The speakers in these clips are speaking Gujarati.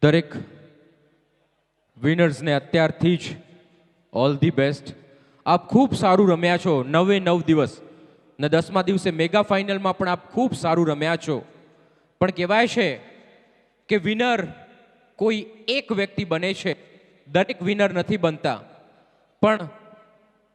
દરેક વિનર્સને અત્યારથી જ ઓલ ધી બેસ્ટ. આપ ખૂબ સારું રમ્યા છો 9 દિવસ ને 10મા દિવસે મેગા ફાઇનલમાં પણ આપ ખૂબ સારું રમ્યા છો. પણ કહેવાય છે કે વિનર કોઈ એક વ્યક્તિ બને છે, દરેક વિનર નથી બનતા. પણ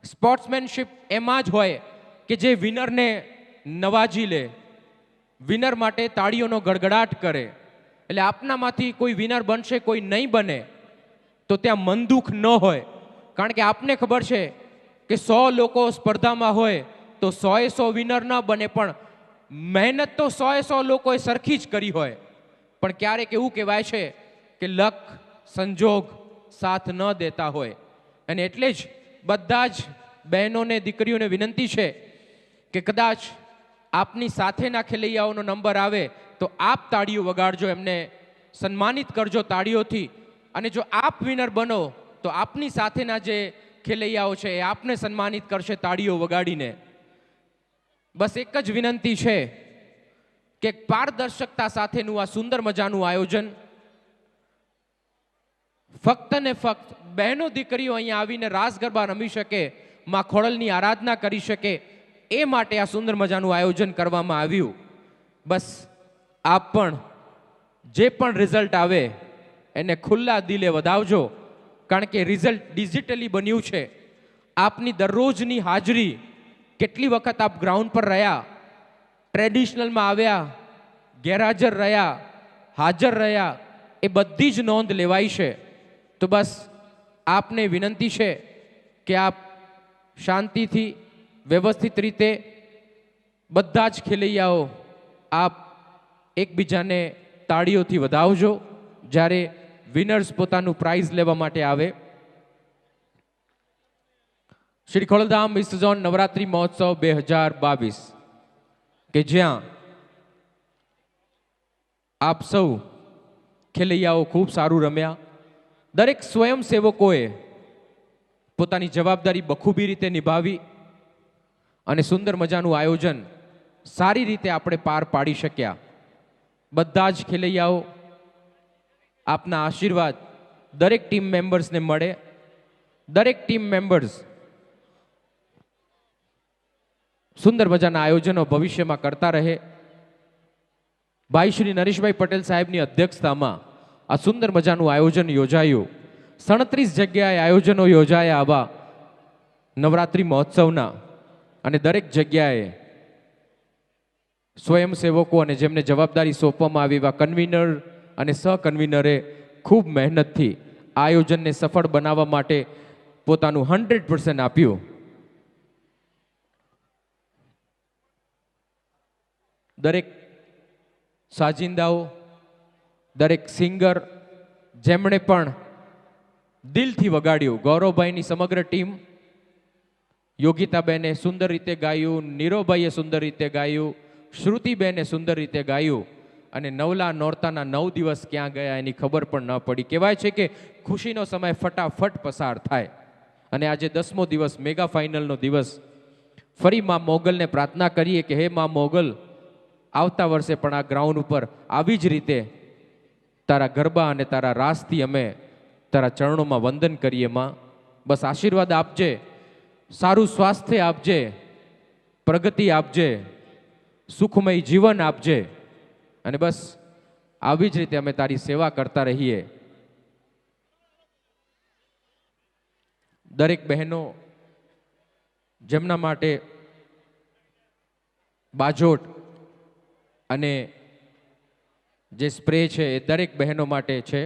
સ્પોર્ટ્સમેનશિપ એમાં જ હોય કે જે વિનરને નવાજી લે, વિનર માટે તાળીઓનો ગડગડાટ કરે. એટલે આપનામાંથી કોઈ વિનર બનશે, કોઈ નહીં બને, તો ત્યાં મન દુઃખ ન હોય. કારણ કે આપને ખબર છે કે 100 લોકો સ્પર્ધામાં હોય તો 100 વિનર ન બને, પણ મહેનત તો 100 લોકોએ સરખી જ કરી હોય. પણ ક્યારેક એવું કહેવાય છે કે લક, સંજોગ સાથ ન દેતા હોય. અને એટલે જ બધા જ બહેનોને, દીકરીઓને વિનંતી છે કે કદાચ આપની સાથેના ખેલૈયાઓનો નંબર આવે તો આપ તાળીઓ વગાડજો, એમને સન્માનિત કરજો તાળીઓથી. અને જો આપ વિનર બનો તો આપની સાથેના જે ખેલૈયાઓ છે એ આપને સન્માનિત કરશે તાળીઓ વગાડીને. બસ એક જ વિનંતી છે કે પારદર્શકતા સાથેનું આ સુંદર મજાનું આયોજન, ફક્ત ને ફક્ત બહેનો દીકરીઓ અહીંયા આવીને રાસ ગરબા રમી શકે, માં ખોડલની આરાધના કરી શકે, એ માટે આ સુંદર મજાનું આયોજન કરવામાં આવ્યું. બસ આપ પણ જે પણ રિઝલ્ટ આવે એને ખુલ્લા દિલે વધાવજો. કારણ કે રિઝલ્ટ ડિજિટલી બન્યું છે. આપની દરરોજની હાજરી, કેટલી વખત આપ ગ્રાઉન્ડ પર રહ્યા, ટ્રેડિશનલમાં આવ્યા, ગેરહાજર રહ્યા, હાજર રહ્યા, એ બધી જ નોંધ લેવાય છે. તો બસ આપને વિનંતી છે કે આપ શાંતિથી, વ્યવસ્થિત રીતે બધા જ ખેલૈયાઓ આપ એકબીજાને તાળીઓથી વધાવજો જ્યારે વિનર્સ પોતાનું પ્રાઇઝ લેવા માટે આવે. શ્રી ખોડલધામ ઇસ્ટ ઝોન નવરાત્રી મહોત્સવ 2022 કે જ્યાં આપ સૌ ખેલૈયાઓ ખૂબ સારું રમ્યા. દરેક સ્વયંસેવકોએ પોતાની જવાબદારી બખૂબી રીતે નિભાવી અને સુંદર મજાનું આયોજન સારી રીતે આપણે પાર પાડી શક્યા. બધા જ ખેલૈયાઓ, આપના આશીર્વાદ દરેક ટીમ મેમ્બર્સને મળે. દરેક ટીમ મેમ્બર્સ સુંદર મજાના આયોજનો ભવિષ્યમાં કરતા રહે. ભાઈ શ્રી નરેશભાઈ પટેલ સાહેબની અધ્યક્ષતામાં આ સુંદર મજાનું આયોજન યોજાયું. 37 જગ્યાએ આયોજનો યોજાયા આવા નવરાત્રિ મહોત્સવના. અને દરેક જગ્યાએ સ્વયંસેવકો અને જેમને જવાબદારી સોંપવામાં આવી એવા કન્વીનર અને સહકન્વીનરે ખૂબ મહેનતથી આયોજનને સફળ બનાવવા માટે પોતાનું 100% આપ્યું. દરેક સાજિંદાઓ, દરેક સિંગર જેમણે પણ દિલથી વગાડ્યું, ગૌરવભાઈની સમગ્ર ટીમ, યોગિતાબેને સુંદર રીતે ગાયું, નીરવભાઈએ સુંદર રીતે ગાયું, શ્રુતિબેને સુંદર રીતે ગાયું. અને નવલા નોરતાના 9 દિવસ ક્યાં ગયા એની ખબર પણ ન પડી. કહેવાય છે કે ખુશીનો સમય ફટાફટ પસાર થાય. અને આજે 10મો દિવસ, મેગા ફાઇનલનો દિવસ. ફરી માં મોગલને પ્રાર્થના કરીએ કે હે માં મોગલ, આવતા વર્ષે પણ આ ગ્રાઉન્ડ ઉપર આવી જ રીતે તારા ગરબા અને તારા રાસથી અમે તારા ચરણોમાં વંદન કરીએ માં. બસ આશીર્વાદ આપજે, સારું સ્વાસ્થ્ય આપજે, પ્રગતિ આપજે, સુખમય જીવન આપજે. અને બસ આવી જ રીતે અમે તારી સેવા કરતા રહીએ. દરેક બહેનો જેમના માટે બાજોટ અને જે સ્પ્રે છે એ દરેક બહેનો માટે છે.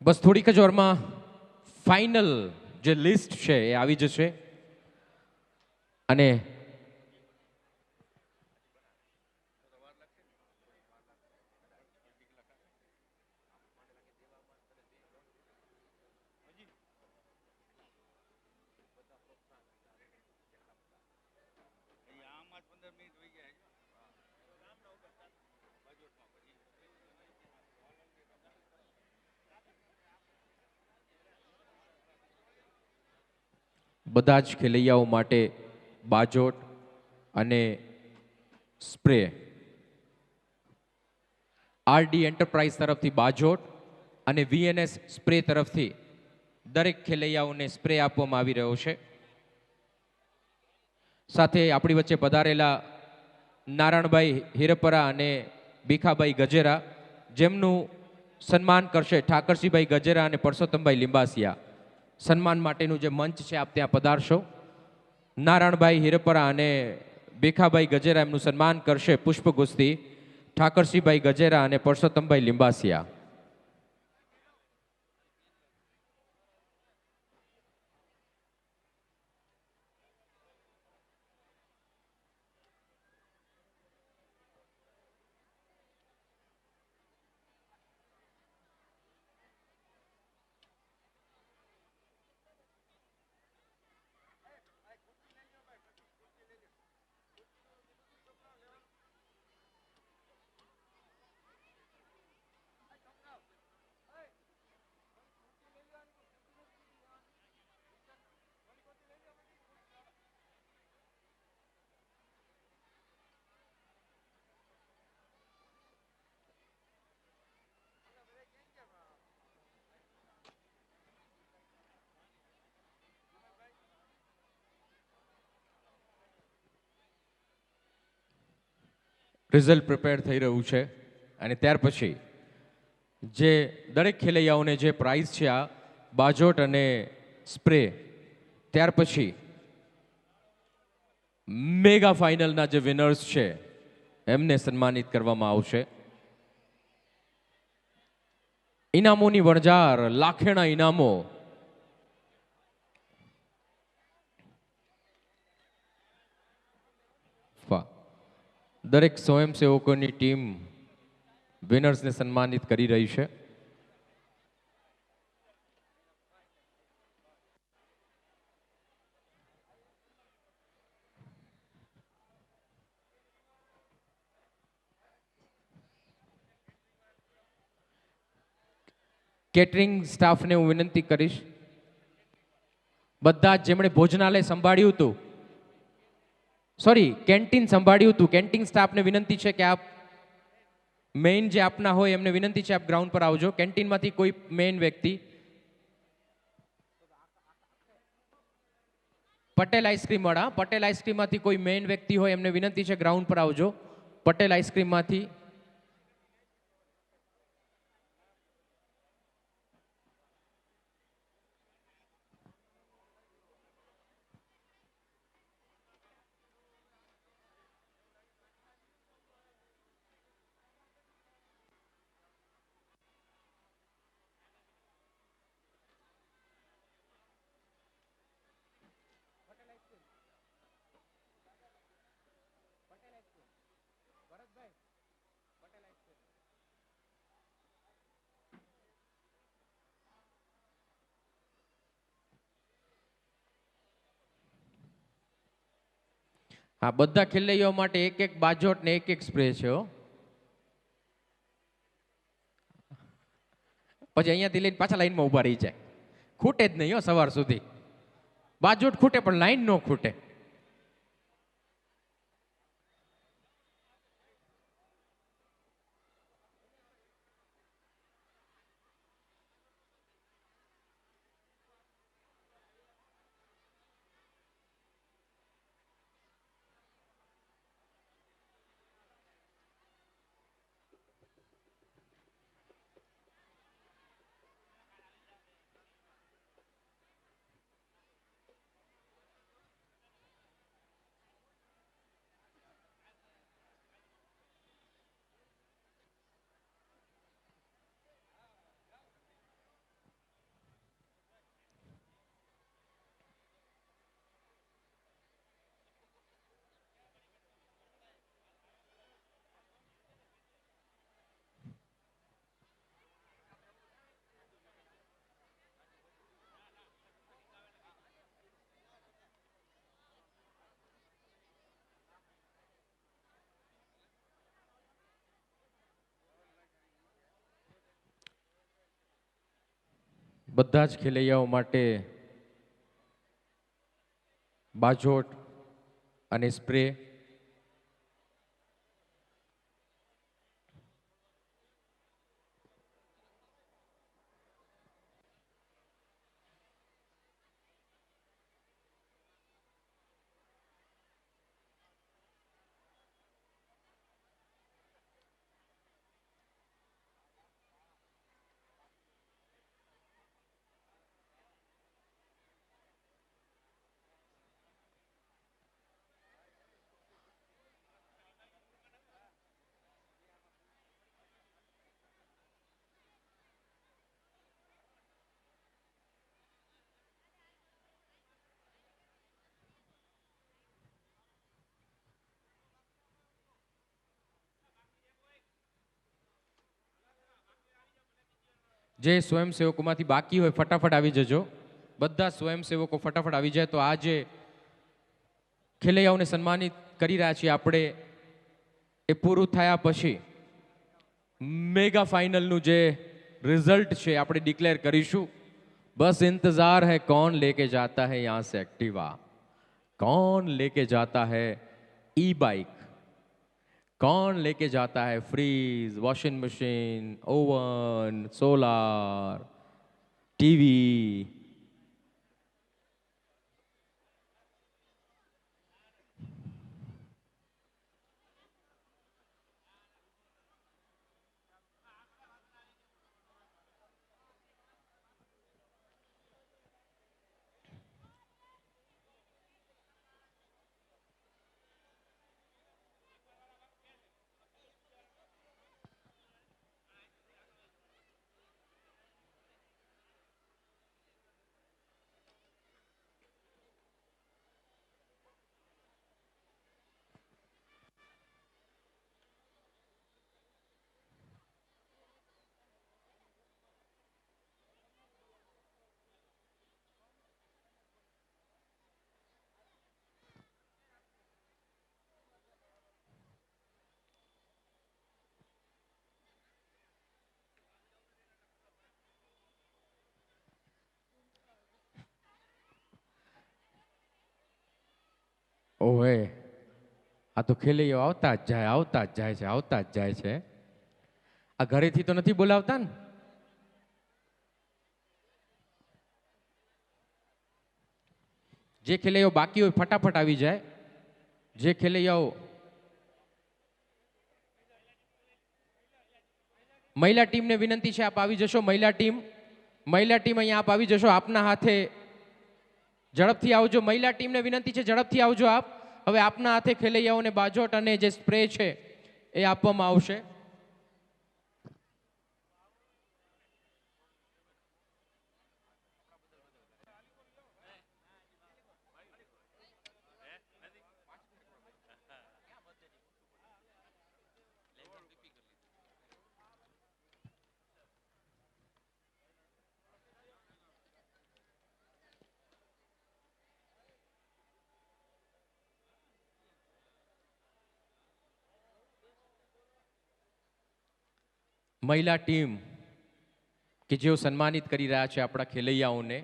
બસ થોડીક જ વારમાં ફાઇનલ જે લિસ્ટ છે એ આવી જશે. અને બધા જ ખેલૈયાઓ માટે બાજોટ અને સ્પ્રે. આરડી એન્ટરપ્રાઇઝ તરફથી બાજોટ અને વીએનએસ સ્પ્રે તરફથી દરેક ખેલૈયાઓને સ્પ્રે આપવામાં આવી રહ્યો છે. સાથે આપણી વચ્ચે પધારેલા નારાયણભાઈ હિરપરા અને ભીખાભાઈ ગજેરા, જેમનું સન્માન કરશે ઠાકરસિંહભાઈ ગજેરા અને પરસોત્તમભાઈ લિંબાસિયા. સન્માન માટેનું જે મંચ છે આપ ત્યાં પધારશો. નારાયણભાઈ હિરપરા અને ભીખાભાઈ ગજેરા એમનું સન્માન કરશે પુષ્પગુસ્તી ઠાકરસિંહભાઈ ગજેરા અને પરસોત્તમભાઈ લિંબાસિયા. રિઝલ્ટ પ્રિપેર થઈ રહ્યું છે અને ત્યાર પછી જે દરેક ખેલૈયાઓને જે પ્રાઇઝ છે આ બાજોટ અને સ્પ્રે, ત્યાર પછી મેગા ફાઇનલના જે વિનર્સ છે એમને સન્માનિત કરવામાં આવશે. ઇનામોની વણઝાર, લાખેણા ઇનામો. દરેક સ્વયંસેવકોની ટીમ વિનર્સને સન્માનિત કરી રહી છે. કેટરિંગ સ્ટાફને હું વિનંતી કરીશ, બધા જ જેમણે ભોજનાલય સંભાળ્યું હતું, સોરી કેન્ટીન સંભાળ્યું હતું, કેન્ટીન સ્ટાફને વિનંતી છે કે આપ મેઇન જે આપના હોય એમને વિનંતી છે આપ ગ્રાઉન્ડ પર આવજો. કેન્ટીનમાંથી કોઈ મેઇન વ્યક્તિ, પટેલ આઈસ્ક્રીમ વાળા, પટેલ આઈસ્ક્રીમમાંથી કોઈ મેઇન વ્યક્તિ હોય એમને વિનંતી છે ગ્રાઉન્ડ પર આવજો. પટેલ આઈસ્ક્રીમમાંથી આ બધા ખેલૈયાઓ માટે એક એક બાજોટ ને એક એક સ્પ્રે છે હો. પછી અહીંયાથી લઈને પાછા લાઈનમાં ઊભા રહી જાય. ખૂટે જ નહીં હો સવાર સુધી. બાજોટ ખૂટે પણ લાઈન ન ખૂટે. બધા જ ખેલૈયાઓ માટે બાજોટ અને સ્પ્રે. જે સ્વયંસેવકોમાંથી બાકી હોય ફટાફટ આવી જજો. બધા સ્વયંસેવકો ફટાફટ આવી જાય તો આજે ખેલૈયાઓને સન્માનિત કરી રહ્યા છીએ આપણે. એ પૂરું થયા પછી મેગા ફાઇનલનું જે રિઝલ્ટ છે આપણે ડિક્લેર કરીશું. બસ इंतजार है कौन लेके जाता है यहाँ से एक्टिवा, कौन लेके जाता है ई बाइक, कौन लेके जाता है fridge, washing machine, oven, solar, TV. ઓહે, આ તો ખેલૈયાઓ આવતા જ જાય, આવતા જ જાય છે, આવતા જ જાય છે. આ ઘરેથી તો નથી બોલાવતા ને? જે ખેલૈયાઓ બાકી હોય ફટાફટ આવી જાય. જે ખેલૈયાઓ મહિલા ટીમને વિનંતી છે આપ આવી જશો. મહિલા ટીમ અહીંયા આપ આવી જશો. આપના હાથે ઝડપથી આવજો. મહિલા ટીમને વિનંતી છે ઝડપથી આવજો આપ. હવે આપના હાથે ખેલૈયાઓને બાજોટ અને જે સ્પ્રે છે એ આપવામાં આવશે. મહિલા ટીમ કે જેઓ સન્માનિત કરી રહ્યા છે આપણા ખેલૈયાઓને.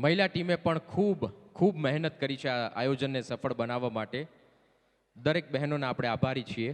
મહિલા ટીમે પણ ખૂબ ખૂબ મહેનત કરી છે આ આયોજનને સફળ બનાવવા માટે. દરેક બહેનોના આપણે આભારી છીએ.